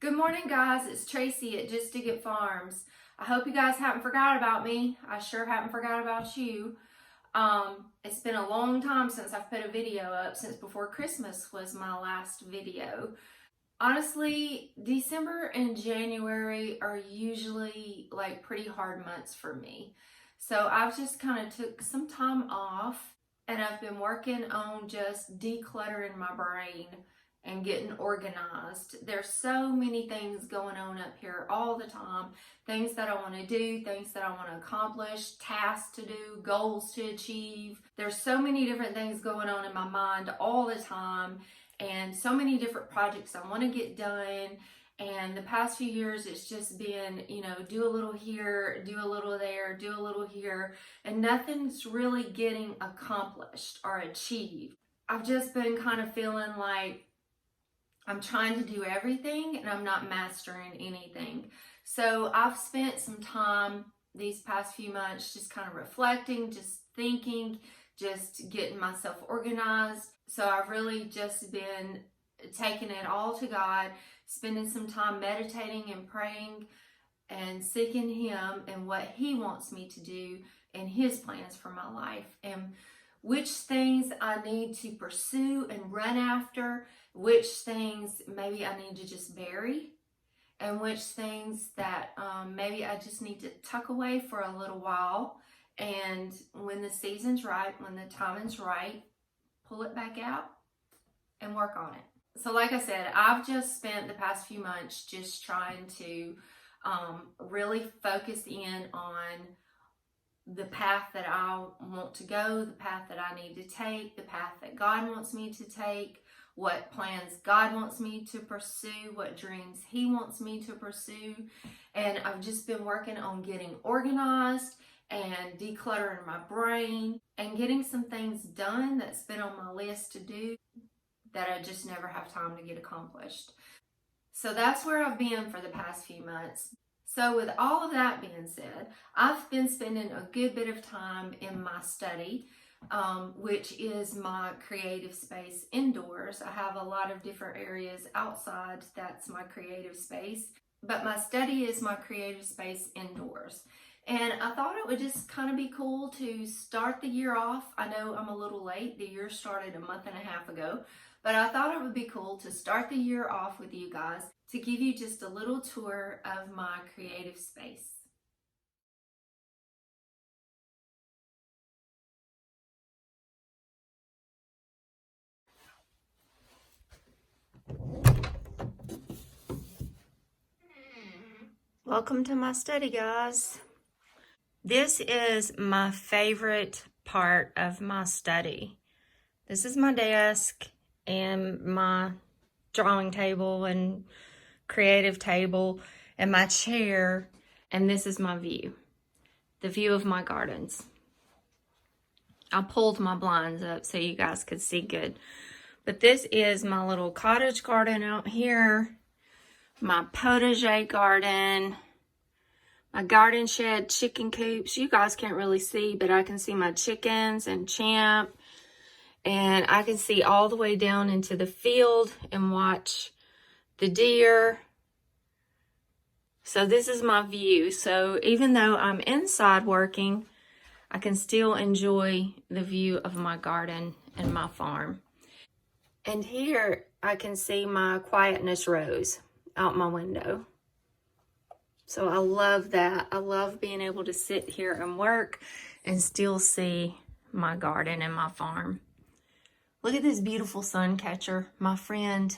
Good morning, guys. It's Tracy at justdigitfarms. I hope you guys haven't forgot about me. I sure haven't forgot about you. It's been a long time since I've put a video up, since before Christmas was my last video. Honestly, December and January are usually like pretty hard months for me. So I've just kind of took some time off and I've been working on just decluttering my brain and getting organized. There's so many things going on up here all the time. Things that I want to do, things that I want to accomplish, tasks to do, goals to achieve. There's so many different things going on in my mind all the time, and so many different projects I want to get done. And the past few years, it's just been, do a little here, do a little there, do a little here, and nothing's really getting accomplished or achieved. I've just been kind of feeling like I'm trying to do everything and I'm not mastering anything. So I've spent some time these past few months just kind of reflecting, just thinking, just getting myself organized. So I've really just been taking it all to God, spending some time meditating and praying and seeking Him and what He wants me to do and His plans for my life, and which things I need to pursue and run after, which things maybe I need to just bury, and which things that maybe I just need to tuck away for a little while. And when the season's right, when the timing's right, pull it back out and work on it. So like I said, I've just spent the past few months just trying to really focus in on the path that I want to go, the path that I need to take, the path that God wants me to take, what plans God wants me to pursue, what dreams He wants me to pursue. And I've just been working on getting organized and decluttering my brain and getting some things done that's been on my list to do that I just never have time to get accomplished. So that's where I've been for the past few months. So with all of that being said, I've been spending a good bit of time in my study, which is my creative space indoors. I have a lot of different areas outside that's my creative space, but my study is my creative space indoors. And I thought it would just kind of be cool to start the year off. I know I'm a little late. The year started a month and a half ago, but I thought it would be cool to start the year off with you guys, to give you just a little tour of my creative space. Welcome to my study, guys. This is my favorite part of my study. This is my desk and my drawing table and creative table and my chair, and this is my view, the view of my gardens. I pulled my blinds up so you guys could see good, but this is my little cottage garden out here, my potager garden, my garden shed chicken coops. You guys can't really see, but I can see my chickens and Champ, and I can see all the way down into the field and watch the deer. So this is my view. So even though I'm inside working, I can still enjoy the view of my garden and my farm. And here I can see my quietness rose out my window. So I love that. I love being able to sit here and work and still see my garden and my farm. Look at this beautiful sun catcher my friend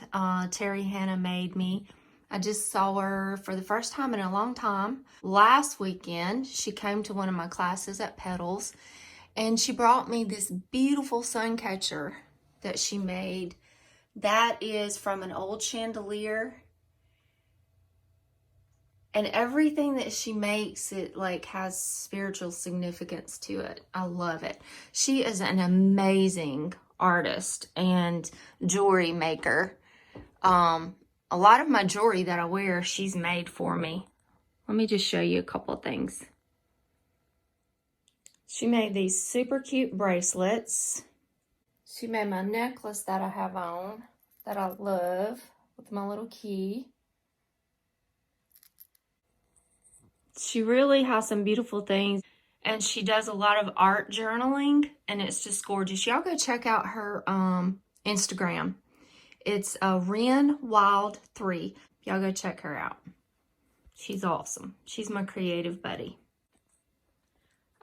Terry Hannah made me. I just saw her for the first time in a long time. Last weekend, she came to one of my classes at Petals, and she brought me this beautiful sun catcher that she made. That is from an old chandelier. And everything that she makes, it like has spiritual significance to it. I love it. She is an amazing artist and jewelry maker. A lot of my jewelry that I wear, she's made for me. Let me just show you a couple of things. She made these super cute bracelets. She made my necklace that I have on, that I love, with my little key. She really has some beautiful things, and she does a lot of art journaling, and it's just gorgeous. Y'all go check out her Instagram. It's Ren Wild 3. Y'all go check her out. She's awesome. She's my creative buddy.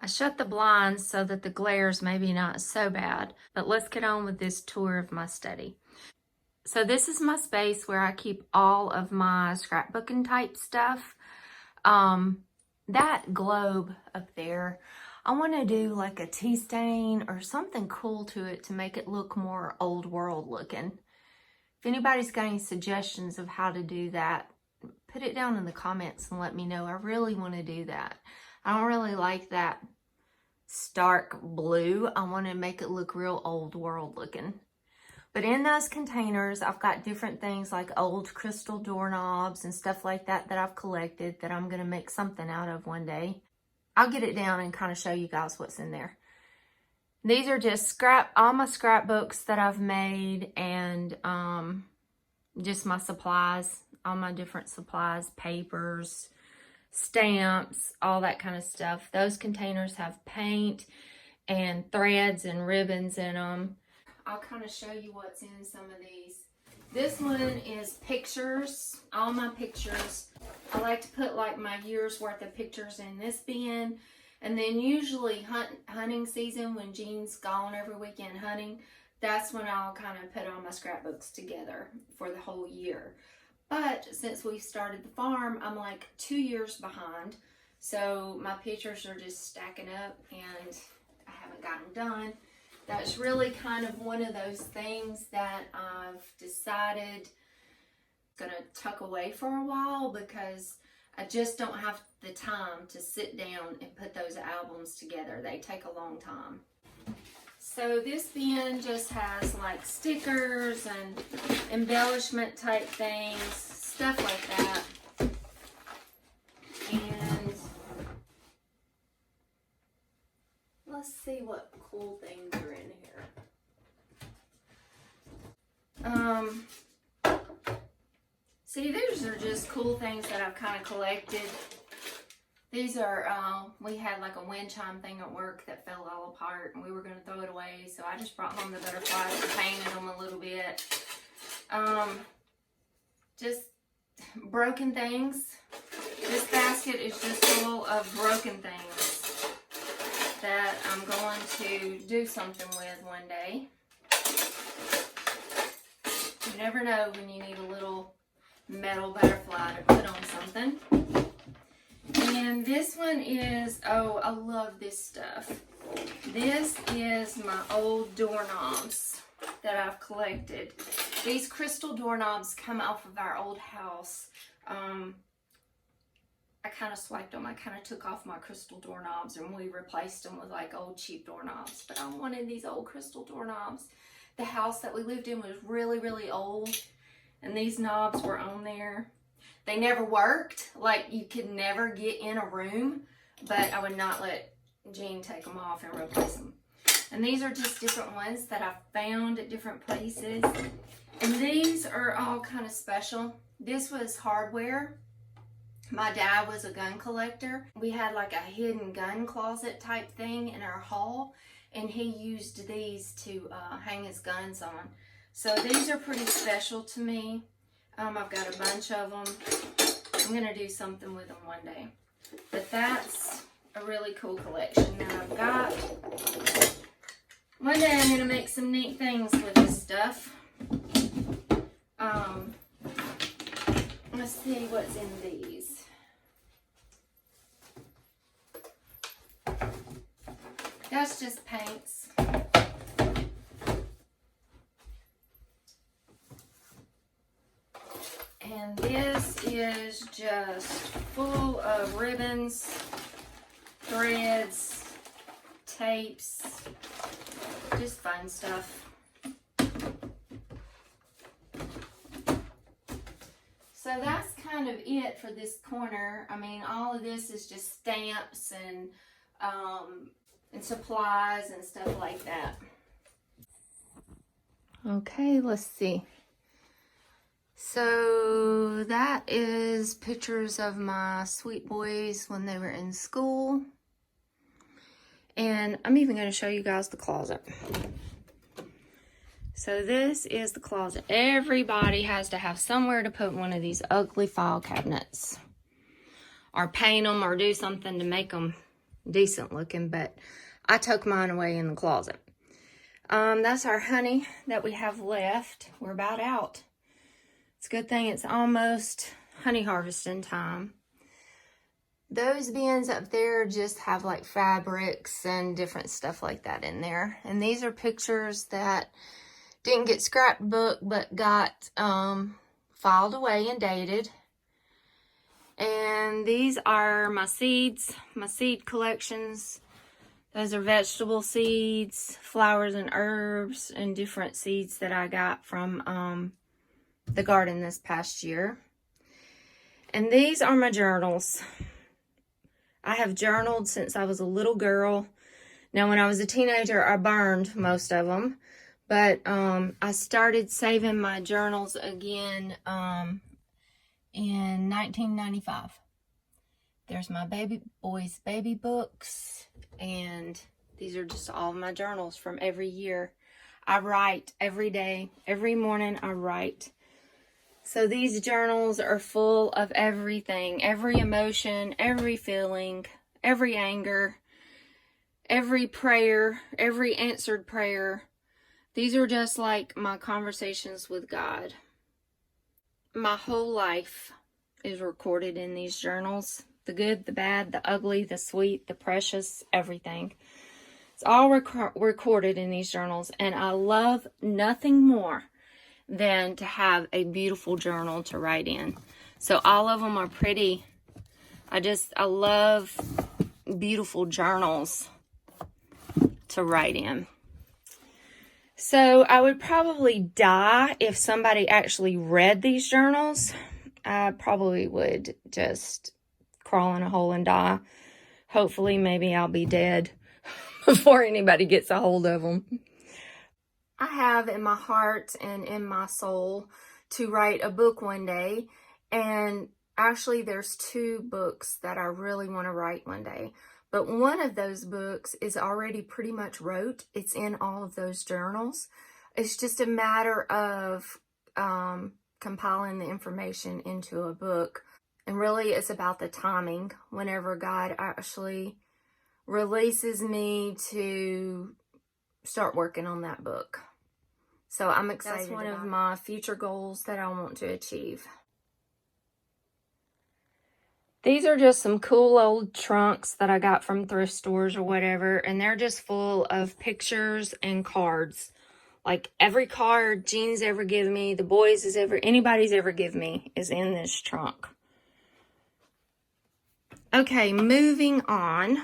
I shut the blinds so that the glare's maybe not so bad, but let's get on with this tour of my study. So this is my space where I keep all of my scrapbooking type stuff. That globe up there, I want to do like a tea stain or something cool to it to make it look more old world looking. If anybody's got any suggestions of how to do that, put it down in the comments and let me know. I really want to do that. I don't really like that stark blue. I want to make it look real old world looking. But in those containers, I've got different things like old crystal doorknobs and stuff like that that I've collected that I'm going to make something out of one day. I'll get it down and kind of show you guys what's in there. These are just all my scrapbooks that I've made, and just my supplies, all my different supplies, papers, stamps, all that kind of stuff. Those containers have paint and threads and ribbons in them. I'll kind of show you what's in some of these. This one is pictures, all my pictures. I like to put like my year's worth of pictures in this bin. And then usually hunting season, when Jean's gone every weekend hunting, that's when I'll kind of put all my scrapbooks together for the whole year. But since we started the farm, I'm like 2 years behind. So my pictures are just stacking up and I haven't gotten done. That's really kind of one of those things that I've decided I'm gonna tuck away for a while, because I just don't have the time to sit down and put those albums together. They take a long time. So this bin just has like stickers and embellishment type things, stuff like that. And let's see what cool things are in here. See, these are just cool things that I've kind of collected. These are, we had like a wind chime thing at work that fell all apart and we were going to throw it away. So I just brought home the butterflies and painted them a little bit. Just broken things. This basket is just full of broken things that I'm going to do something with one day. You never know when you need a little metal butterfly to put on something. And this one is, oh, I love this stuff. This is my old doorknobs that I've collected. These crystal doorknobs come off of our old house. I kind of swiped them. I kind of took off my crystal doorknobs and we replaced them with like old cheap doorknobs. But I wanted these old crystal doorknobs. The house that we lived in was really, really old. And these knobs were on there. They never worked. Like, you could never get in a room. But I would not let Jean take them off and replace them. And these are just different ones that I found at different places. And these are all kind of special. This was hardware. My dad was a gun collector. We had like a hidden gun closet type thing in our hall. And he used these to hang his guns on. So these are pretty special to me. I've got a bunch of them. I'm going to do something with them one day. But that's a really cool collection that I've got. One day I'm going to make some neat things with this stuff. Let's see what's in these. That's just paints. And this is just full of ribbons, threads, tapes, just fun stuff. So that's kind of it for this corner. I mean, all of this is just stamps and supplies and stuff like that. Okay, let's see. So that is pictures of my sweet boys when they were in school. And I'm even going to show you guys the closet. So this is the closet. Everybody has to have somewhere to put one of these ugly file cabinets. Or paint them or do something to make them decent looking. But I took mine away in the closet. That's our honey that we have left. We're about out. It's a good thing it's almost honey harvesting time. Those bins up there just have like fabrics and different stuff like that in there. And these are pictures that didn't get scrapbook but got filed away and dated. And these are my seeds, my seed collections. Those are vegetable seeds, flowers and herbs, and different seeds that I got from the garden this past year. And these are my journals. I have journaled since I was a little girl. Now, when I was a teenager, I burned most of them. But I started saving my journals again in 1995. There's my baby boys' baby books. And these are just all of my journals from every year. I write every day. Every morning I write. So these journals are full of everything, every emotion, every feeling, every anger, every prayer, every answered prayer. These are just like my conversations with God. My whole life is recorded in these journals. The good, the bad, the ugly, the sweet, the precious, everything. It's all recorded in these journals, and I love nothing more than to have a beautiful journal to write in. So all of them are pretty. I love beautiful journals to write in. So I would probably die if somebody actually read these journals. I probably would just crawl in a hole and die. Hopefully, maybe I'll be dead before anybody gets a hold of them. I have in my heart and in my soul to write a book one day. And actually, there's 2 books that I really want to write one day. But one of those books is already pretty much wrote. It's in all of those journals. It's just a matter of compiling the information into a book. And really, it's about the timing whenever God actually releases me to start working on that book. So I'm excited. That's one of my future goals that I want to achieve. These are just some cool old trunks that I got from thrift stores or whatever, and they're just full of pictures and cards. Like every card Jean's ever given me, the boys anybody's ever given me is in this trunk. Okay, moving on.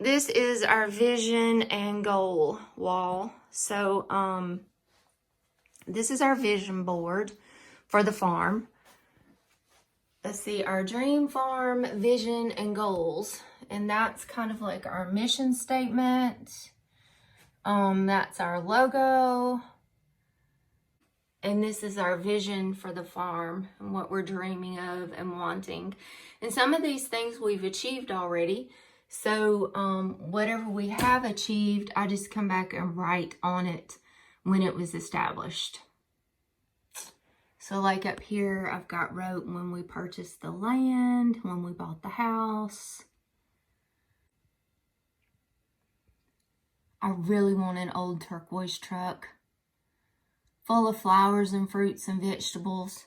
This is our vision and goal wall. So, this is our vision board for the farm. Let's see, our dream farm, vision, and goals. And that's kind of like our mission statement. That's our logo. And this is our vision for the farm and what we're dreaming of and wanting. And some of these things we've achieved already. So whatever we have achieved, I just come back and write on it when it was established. So like up here, I've got wrote when we purchased the land, when we bought the house. I really want an old turquoise truck full of flowers and fruits and vegetables.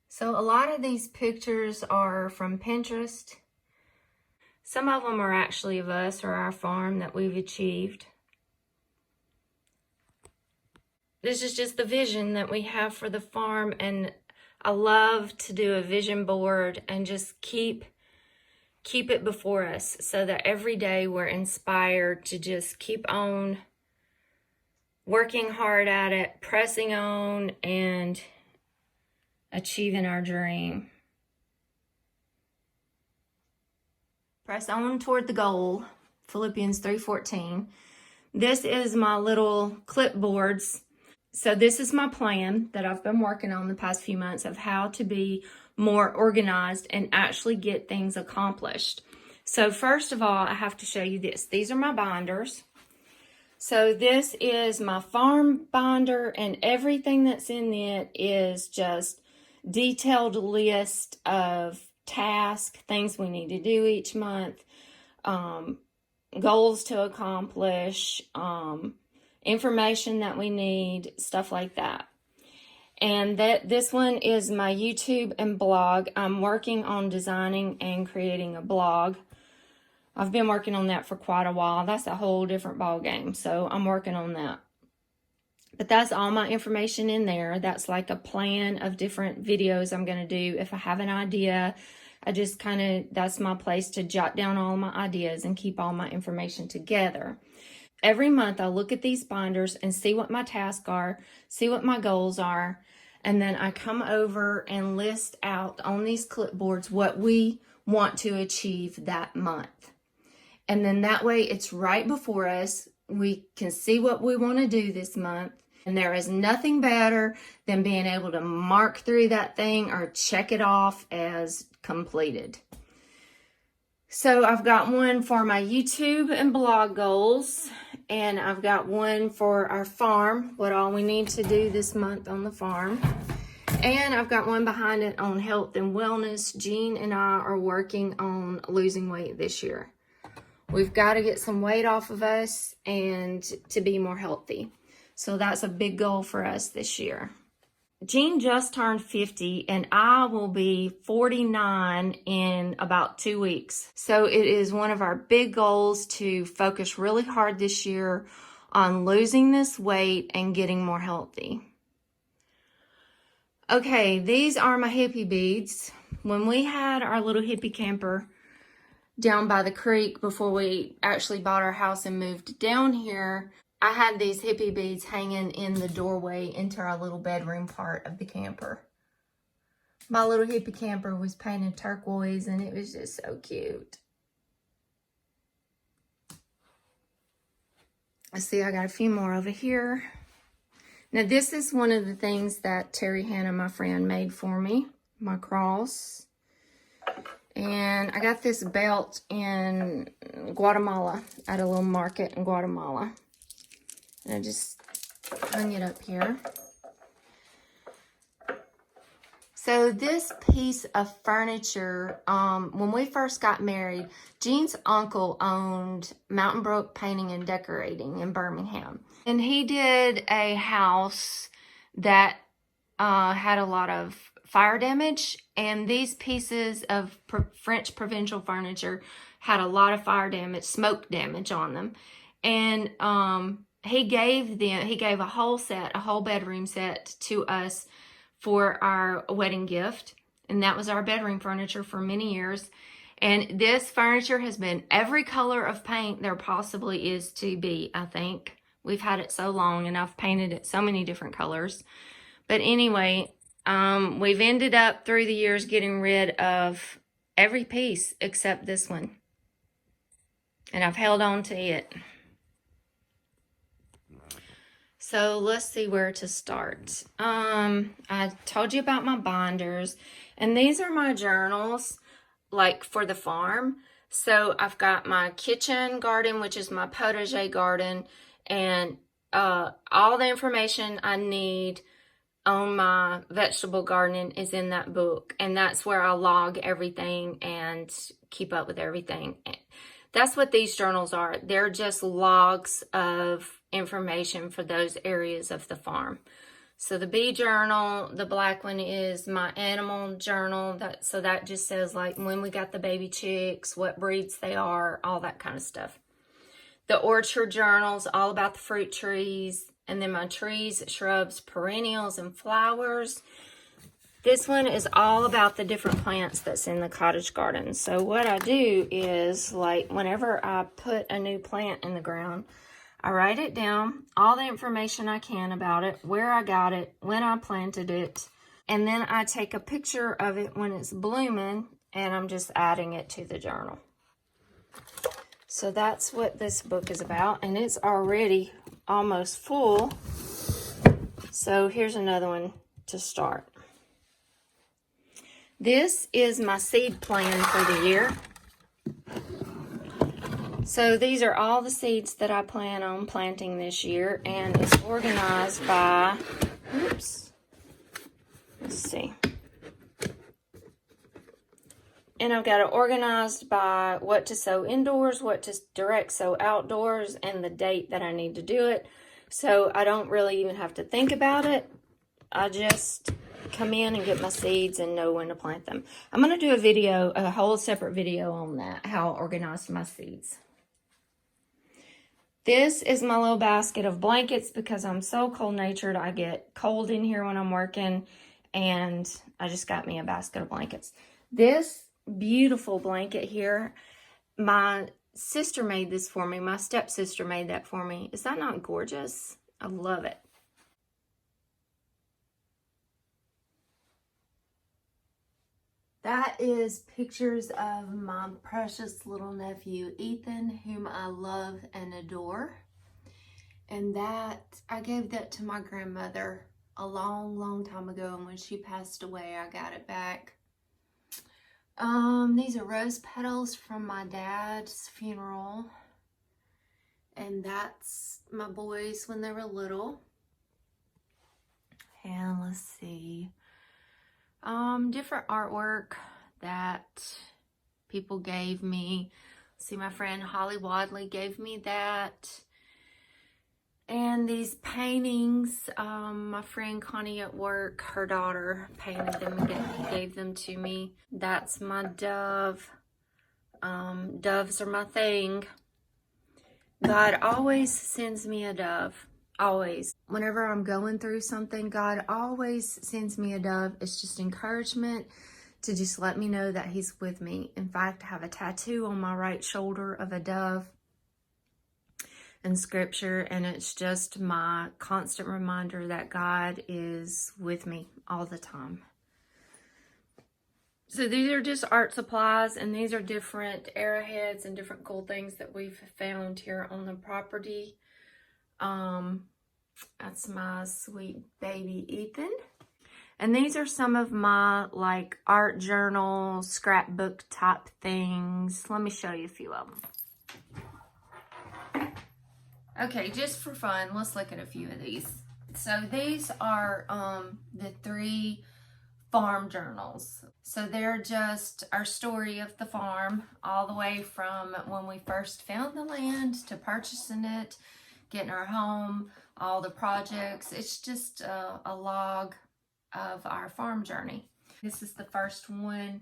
So a lot of these pictures are from Pinterest. Some of them are actually of us or our farm that we've achieved. This is just the vision that we have for the farm, and I love to do a vision board and just keep it before us so that every day we're inspired to just keep on working hard at it, pressing on, and achieving our dream. Press on toward the goal, Philippians 3:14. This is my little clipboards. So this is my plan that I've been working on the past few months of how to be more organized and actually get things accomplished. So first of all, I have to show you this. These are my binders. So this is my farm binder, and everything that's in it is just detailed list of tasks, things we need to do each month, goals to accomplish, information that we need, stuff like that. And this one is my YouTube and blog. I'm working on designing and creating a blog. I've been working on that for quite a while. That's a whole different ball game. So I'm working on that. But that's all my information in there. That's like a plan of different videos I'm going to do. If I have an idea, I just that's my place to jot down all my ideas and keep all my information together. Every month I look at these binders and see what my tasks are, see what my goals are, and then I come over and list out on these clipboards what we want to achieve that month. And then that way it's right before us. We can see what we want to do this month. And there is nothing better than being able to mark through that thing or check it off as completed. So I've got one for my YouTube and blog goals. And I've got one for our farm, what all we need to do this month on the farm. And I've got one behind it on health and wellness. Jean and I are working on losing weight this year. We've got to get some weight off of us and to be more healthy. So that's a big goal for us this year. Jean just turned 50 and I will be 49 in about 2 weeks. So it is one of our big goals to focus really hard this year on losing this weight and getting more healthy. Okay, these are my hippie beads. When we had our little hippie camper down by the creek before we actually bought our house and moved down here, I had these hippie beads hanging in the doorway into our little bedroom part of the camper. My little hippie camper was painted turquoise and it was just so cute. Let's see, I got a few more over here. Now this is one of the things that Terry Hannah, my friend, made for me, my cross. And I got this belt in Guatemala, at a little market in Guatemala. And I just hung it up here. So this piece of furniture, when we first got married, Jean's uncle owned Mountain Brook Painting and Decorating in Birmingham. And he did a house that had a lot of fire damage. And these pieces of French provincial furniture had a lot of fire damage, smoke damage on them. And he gave a whole set, a whole bedroom set to us for our wedding gift. And that was our bedroom furniture for many years. And this furniture has been every color of paint there possibly is to be, I think. We've had it so long and I've painted it so many different colors. But anyway, we've ended up through the years getting rid of every piece except this one. And I've held on to it. So let's see where to start. I told you about my binders, and these are my journals, like for the farm. So I've got my kitchen garden, which is my potager garden, and all the information I need on my vegetable gardening is in that book. And that's where I log everything and keep up with everything. That's what these journals are. They're just logs of information for those areas of the farm. So the bee journal, the black one, is my animal journal. So that just says like when we got the baby chicks, what breeds they are, all that kind of stuff. The orchard journal's all about the fruit trees. And then my trees, shrubs, perennials, and flowers. This one is all about the different plants that's in the cottage garden. So what I do is, like, whenever I put a new plant in the ground, I write it down, all the information I can about it, where I got it, when I planted it, and then I take a picture of it when it's blooming, and I'm just adding it to the journal. So that's what this book is about, and it's already almost full. So here's another one to start. This is my seed plan for the year. So these are all the seeds that I plan on planting this year, and it's organized by, oops, let's see. And I've got it organized by what to sow indoors, what to direct sow outdoors, and the date that I need to do it. So I don't really even have to think about it. I just come in and get my seeds and know when to plant them. I'm going to do a video, a whole separate video on that, how I organized my seeds. This is my little basket of blankets because I'm so cold-natured. I get cold in here when I'm working, and I just got me a basket of blankets. This beautiful blanket here, my sister made this for me. My stepsister made that for me. Is that not gorgeous? I love it. That is pictures of my precious little nephew, Ethan, whom I love and adore. And that, I gave that to my grandmother a long, long time ago. And when she passed away, I got it back. These are rose petals from my dad's funeral. And that's my boys when they were little. And let's see. Different artwork that people gave me. See, my friend Holly Wadley gave me that. And these paintings, my friend Connie at work, her daughter painted them and gave them to me. That's my dove. Doves are my thing. God always sends me a dove. Always. Whenever I'm going through something, God always sends me a dove. It's just encouragement to just let me know that He's with me. In fact, I have a tattoo on my right shoulder of a dove in Scripture, and it's just my constant reminder that God is with me all the time. So these are just art supplies, and these are different arrowheads and different cool things that we've found here on the property. That's my sweet baby Ethan. And these are some of my like art journal, scrapbook type things. Let me show you a few of them. Okay, just for fun, let's look at a few of these. So these are the 3 farm journals. So they're just our story of the farm, all the way from when we first found the land to purchasing it, getting our home, all the projects. It's just a log of our farm journey. This is the first one.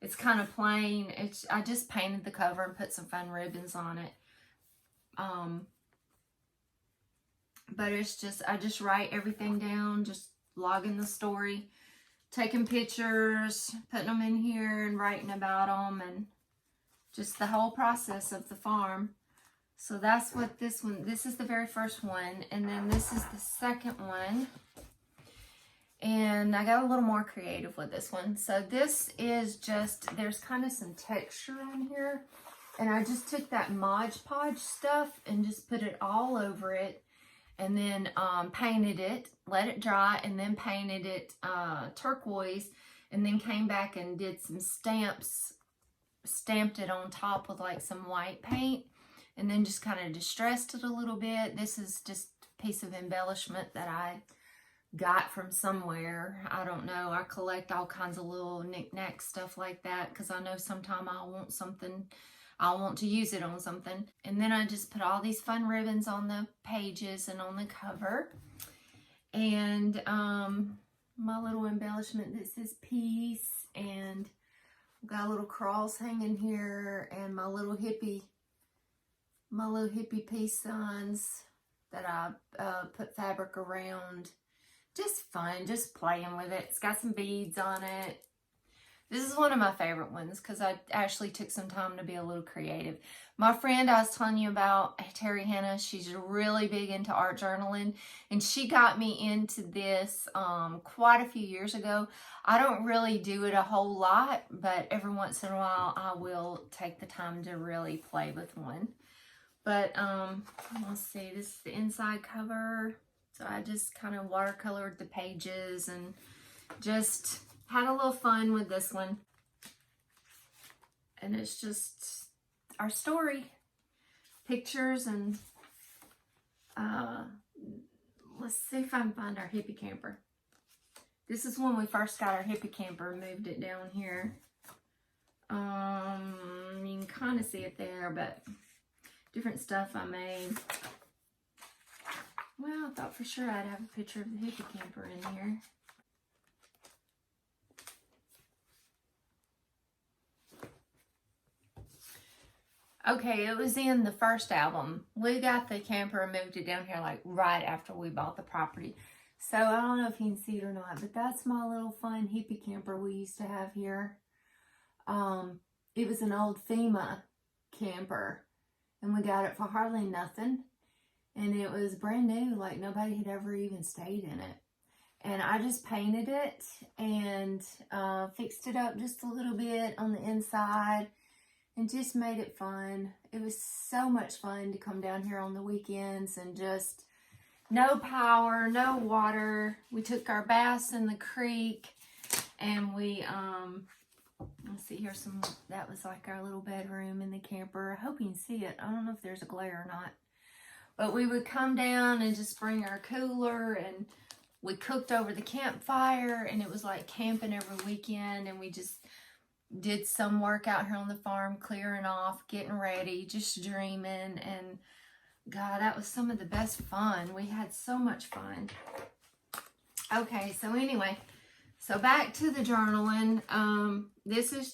It's kind of plain. I just painted the cover and put some fun ribbons on it. But it's just, I just write everything down, just logging the story, taking pictures, putting them in here and writing about them, and just the whole process of the farm. So that's what this is the very first one. And then this is the second one. And I got a little more creative with this one. So this is just, there's kind of some texture on here. And I just took that Mod Podge stuff and just put it all over it. And then painted it, let it dry, and then painted it turquoise. And then came back and did some stamps, stamped it on top with like some white paint. And then just kind of distressed it a little bit. This is just a piece of embellishment that I got from somewhere. I don't know. I collect all kinds of little knick-knack stuff like that because I know sometime I'll want something. I'll want to use it on something. And then I just put all these fun ribbons on the pages and on the cover. And my little embellishment that says peace. And I've got a little cross hanging here, and my little hippie peace signs that I put fabric around. Just fun, just playing with it. It's got some beads on it. This is one of my favorite ones because I actually took some time to be a little creative. My friend I was telling you about, Terry Hannah, she's really big into art journaling, and she got me into this quite a few years ago. I don't really do it a whole lot, but every once in a while I will take the time to really play with one. But let's see, this is the inside cover. So I just kind of watercolored the pages and just had a little fun with this one. And it's just our story. Pictures and let's see if I can find our hippie camper. This is when we first got our hippie camper, moved it down here. You can kind of see it there, but different stuff I made. Well, I thought for sure I'd have a picture of the hippie camper in here. Okay, it was in the first album. We got the camper and moved it down here like right after we bought the property. So I don't know if you can see it or not, but that's my little fun hippie camper we used to have here. It was an old FEMA camper, and we got it for hardly nothing. And it was brand new, like nobody had ever even stayed in it. And I just painted it and fixed it up just a little bit on the inside and just made it fun. It was so much fun to come down here on the weekends and just no power, no water. We took our baths in the creek, and we, let's see, here's some, that was like our little bedroom in the camper. I hope you can see it. I don't know if there's a glare or not. But we would come down and just bring our cooler, and we cooked over the campfire, and it was like camping every weekend, and we just did some work out here on the farm, clearing off, getting ready, just dreaming, and God, that was some of the best fun. We had so much fun. Okay, so anyway, so back to the journaling. This is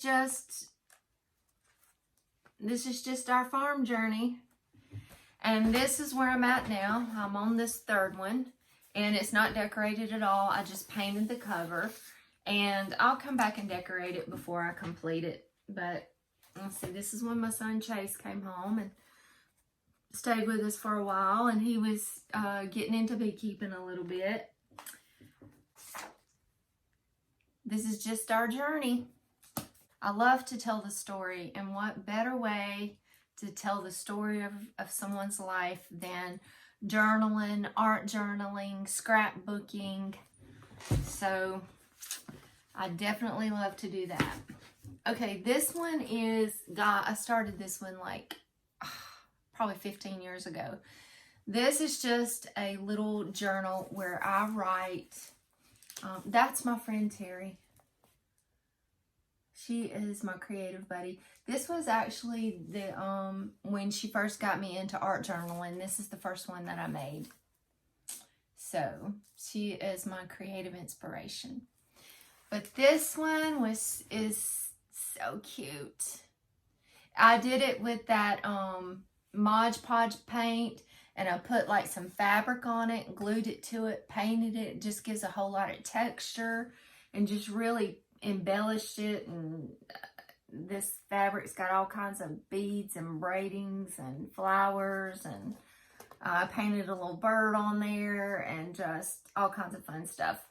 just our farm journey. And this is where I'm at now. I'm on this third one, and it's not decorated at all. I just painted the cover, and I'll come back and decorate it before I complete it. But let's see, this is when my son Chase came home and stayed with us for a while, and he was getting into beekeeping a little bit. This is just our journey. I love to tell the story, and what better way to tell the story of someone's life than journaling, art journaling, scrapbooking. So I definitely love to do that. Okay, this one is, I started this one like probably 15 years ago. This is just a little journal where I write. That's my friend Terry. She is my creative buddy. This was actually the when she first got me into art journaling. This is the first one that I made. So she is my creative inspiration. But this one is so cute. I did it with that Mod Podge paint, and I put like some fabric on it, glued it to it, painted it. It just gives a whole lot of texture and just really embellished it. And this fabric's got all kinds of beads and braidings and flowers, and I painted a little bird on there and just all kinds of fun stuff.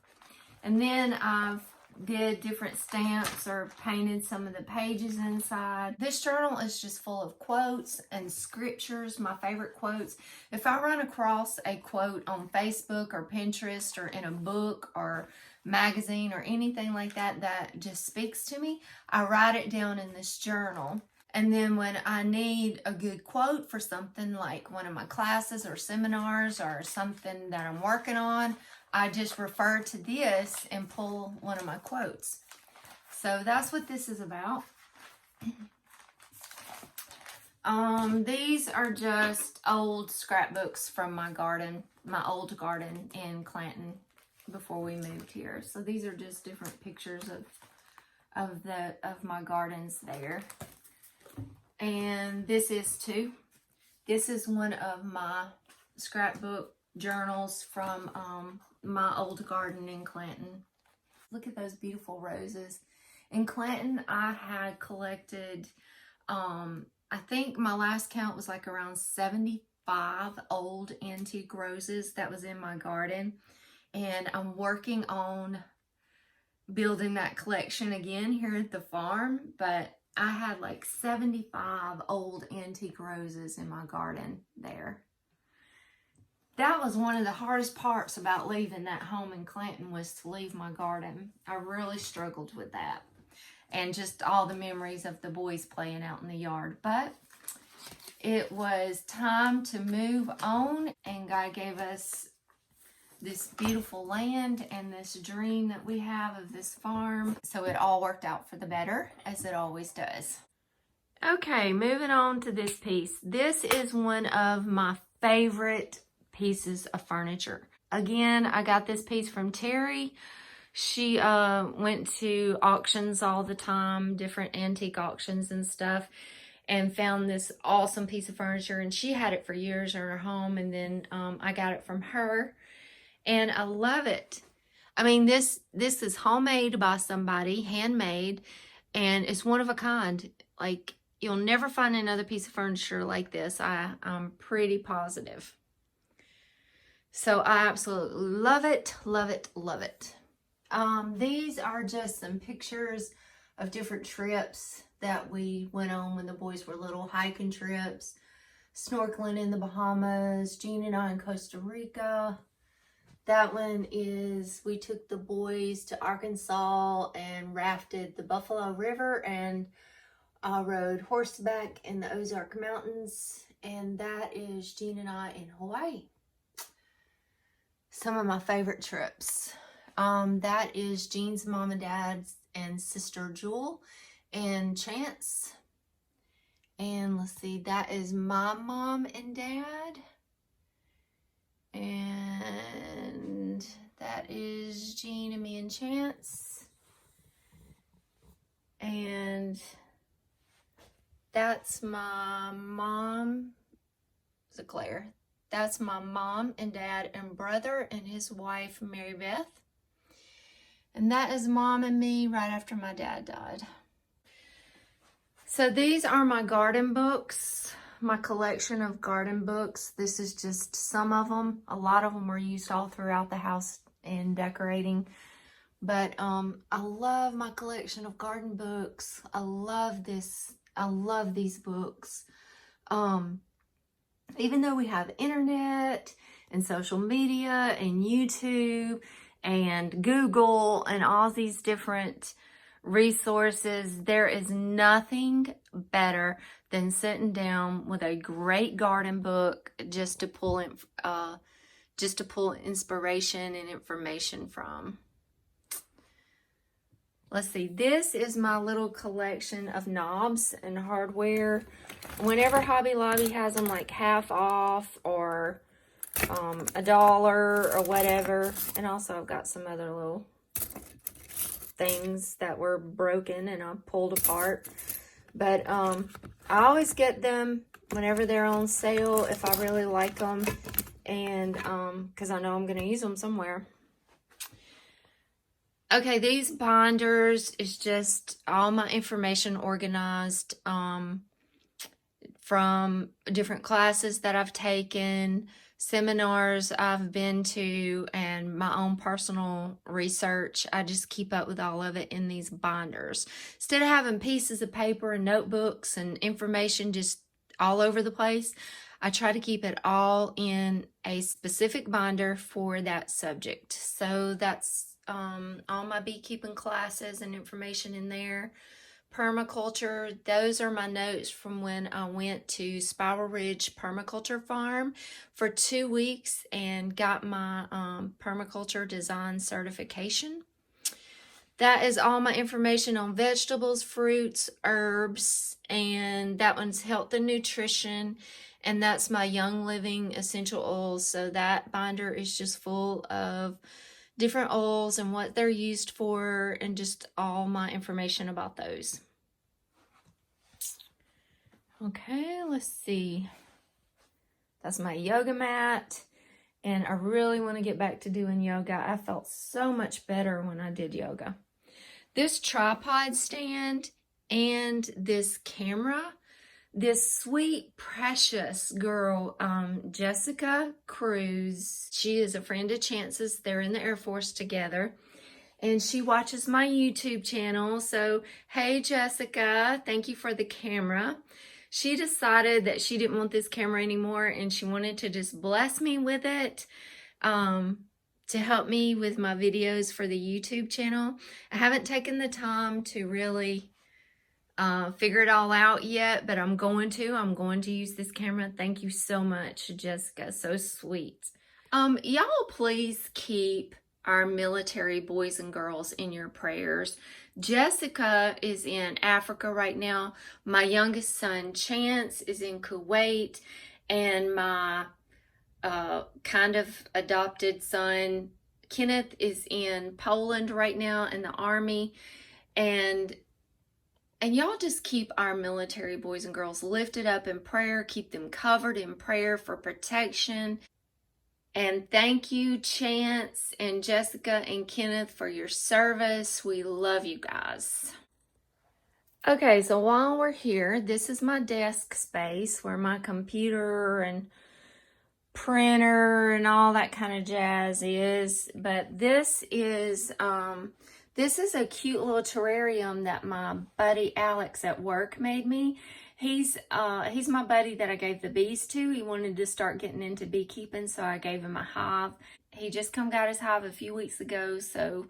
And then I've did different stamps or painted some of the pages inside. This journal is just full of quotes and scriptures, my favorite quotes. If I run across a quote on Facebook or Pinterest or in a book or magazine or anything like that that just speaks to me, I write it down in this journal. And then when I need a good quote for something like one of my classes or seminars or something that I'm working on, I just refer to this and pull one of my quotes. So that's what this is about. These are just old scrapbooks from my garden, my old garden in Clanton before we moved here. So these are just different pictures of my gardens there. And this is too. This is one of my scrapbook journals from my old garden in Clanton. Look at those beautiful roses. In Clinton, I had collected, I think my last count was like around 75 old antique roses that was in my garden. And I'm working on building that collection again here at the farm, but I had like 75 old antique roses in my garden there. That was one of the hardest parts about leaving that home in Clinton, was to leave my garden. I really struggled with that. And just all the memories of the boys playing out in the yard. But it was time to move on, and God gave us this beautiful land and this dream that we have of this farm. So it all worked out for the better, as it always does. Okay, moving on to this piece. This is one of my favorite pieces of furniture. Again, I got this piece from Terry. She went to auctions all the time, different antique auctions and stuff, and found this awesome piece of furniture, and she had it for years in her home, and then I got it from her, and I love it. I mean, this is homemade by somebody, handmade, and it's one of a kind. Like, you'll never find another piece of furniture like this. I'm pretty positive. So I absolutely love it, love it, love it. These are just some pictures of different trips that we went on when the boys were little, hiking trips, snorkeling in the Bahamas, Jean and I in Costa Rica. That one is, we took the boys to Arkansas and rafted the Buffalo River, and rode horseback in the Ozark Mountains. And that is Jean and I in Hawaii. Some of my favorite trips. That is Jean's mom and dad and sister Jewel and Chance. And let's see, that is my mom and dad. And that is Jean and me and Chance. And that's my mom, is it Claire? That's my mom and dad and brother and his wife, Mary Beth. And that is mom and me right after my dad died. So these are my garden books, my collection of garden books. This is just some of them. A lot of them are used all throughout the house in decorating. But I love my collection of garden books. I love this. I love these books. Even though we have internet and social media and YouTube and Google and all these different resources, there is nothing better than sitting down with a great garden book just to pull inspiration and information from. Let's see, this is my little collection of knobs and hardware. Whenever Hobby Lobby has them like half off or $1 or whatever. And also I've got some other little things that were broken and I pulled apart. But I always get them whenever they're on sale if I really like them. And because I know I'm going to use them somewhere. Okay, these binders is just all my information organized from different classes that I've taken, seminars I've been to, and my own personal research. I just keep up with all of it in these binders. Instead of having pieces of paper and notebooks and information just all over the place, I try to keep it all in a specific binder for that subject. So that's all my beekeeping classes and information in there. Permaculture, those are my notes from when I went to Spiral Ridge Permaculture Farm for 2 weeks and got my permaculture design certification. That is all my information on vegetables, fruits, herbs, and that one's health and nutrition. And that's my Young Living essential oils. So that binder is just full of different oils and what they're used for and just all my information about those. Okay, let's see. That's my yoga mat. And I really want to get back to doing yoga. I felt so much better when I did yoga. This tripod stand and this camera, this sweet, precious girl, Jessica Cruz, she is a friend of Chance's. They're in the Air Force together. And she watches my YouTube channel. So, hey, Jessica, thank you for the camera. She decided that she didn't want this camera anymore and she wanted to just bless me with it to help me with my videos for the YouTube channel. I haven't taken the time to really figure it all out yet, but I'm going to use this camera. Thank you so much, Jessica. So sweet. Y'all please keep our military boys and girls in your prayers. Jessica is in Africa right now. My youngest son, Chance, is in Kuwait, and my kind of adopted son, Kenneth, is in Poland right now in the Army. And y'all just keep our military boys and girls lifted up in prayer. Keep them covered in prayer for protection. And thank you, Chance and Jessica and Kenneth, for your service. We love you guys. Okay, so while we're here, this is my desk space where my computer and printer and all that kind of jazz is. But this is a cute little terrarium that my buddy Alex at work made me. He's my buddy that I gave the bees to. He wanted to start getting into beekeeping, so I gave him a hive. He just got his hive a few weeks ago, so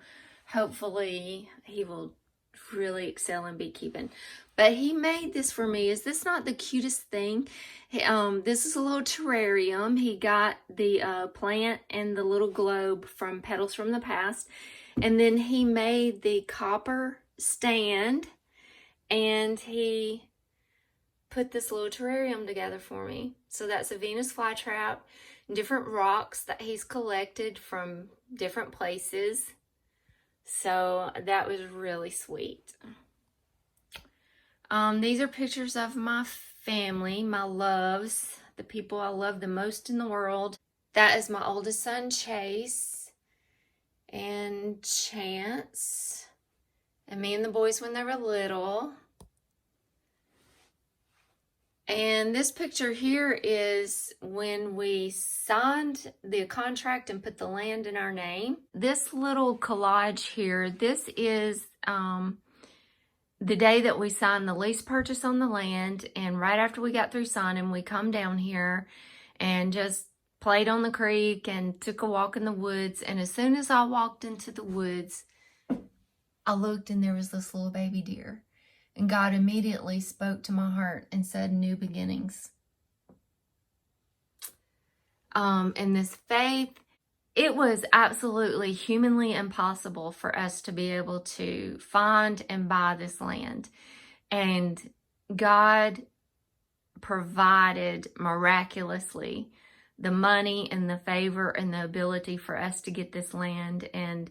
hopefully he will really excel in beekeeping. But he made this for me. Is this not the cutest thing? This is a little terrarium. He got the plant and the little globe from Petals from the Past. And then he made the copper stand, and he put this little terrarium together for me. So that's a Venus flytrap, different rocks that he's collected from different places. So that was really sweet. These are pictures of my family, my loves, the people I love the most in the world. That is my oldest son, Chase, and Chance, and me and the boys when they were little. And this picture here is when we signed the contract and put the land in our name. This little collage here, this is the day that we signed the lease purchase on the land. And right after we got through signing, we come down here and just played on the creek and took a walk in the woods. And as soon as I walked into the woods, I looked and there was this little baby deer. And God immediately spoke to my heart and said, new beginnings. And this faith, it was absolutely humanly impossible for us to be able to find and buy this land. And God provided miraculously the money and the favor and the ability for us to get this land. And,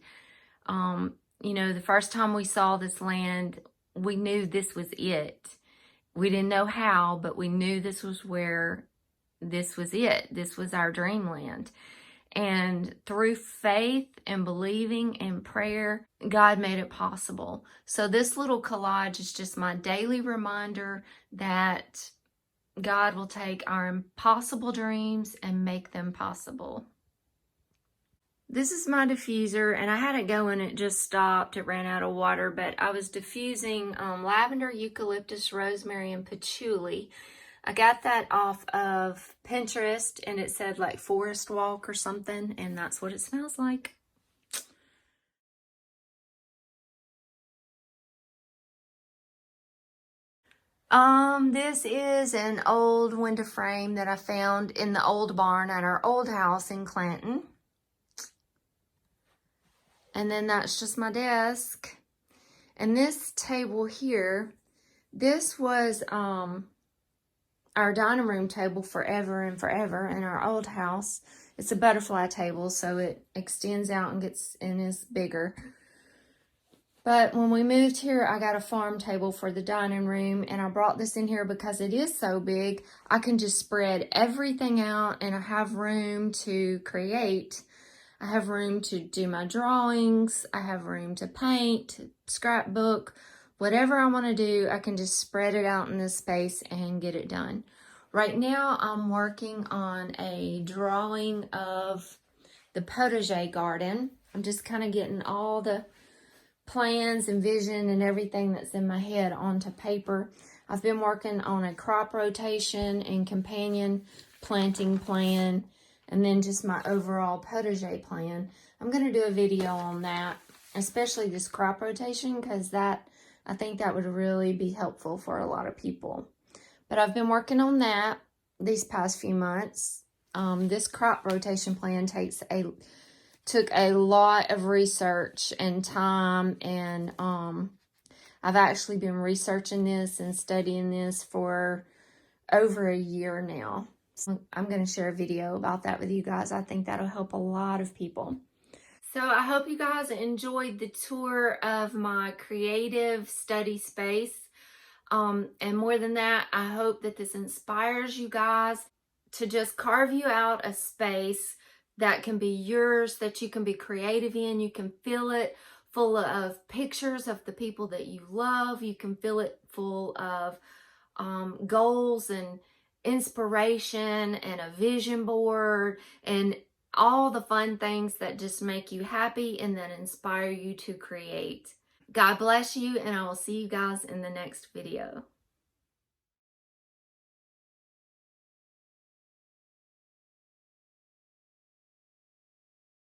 you know, the first time we saw this land, we knew this was it. We didn't know how, but we knew this was where this was it. This was our dreamland. And through faith and believing and prayer, God made it possible. So this little collage is just my daily reminder that God will take our impossible dreams and make them possible. This is my diffuser, and I had it going, it just stopped, it ran out of water, but I was diffusing lavender, eucalyptus, rosemary, and patchouli. I got that off of Pinterest, and it said like forest walk or something, and that's what it smells like. This is an old window frame that I found in the old barn at our old house in Clanton. And then that's just my desk. And this table here, this was our dining room table forever and forever in our old house. It's a butterfly table, so it extends out and is bigger. But when we moved here, I got a farm table for the dining room, and I brought this in here because it is so big. I can just spread everything out, and I have room to create I have room to do my drawings. I have room to paint, scrapbook, whatever I want to do. I can just spread it out in this space and get it done. Right now, I'm working on a drawing of the potager garden. I'm just kind of getting all the plans and vision and everything that's in my head onto paper. I've been working on a crop rotation and companion planting plan, and then just my overall potager plan. I'm going to do a video on that, especially this crop rotation, because I think that would really be helpful for a lot of people. But I've been working on that these past few months. This crop rotation plan took a lot of research and time, and I've actually been researching this and studying this for over a year now. So I'm going to share a video about that with you guys. I think that'll help a lot of people. So I hope you guys enjoyed the tour of my creative study space. And more than that, I hope that this inspires you guys to just carve you out a space that can be yours, that you can be creative in. You can fill it full of pictures of the people that you love. You can fill it full of goals and inspiration and a vision board and all the fun things that just make you happy and that inspire you to create. God bless you, and I will see you guys in the next video.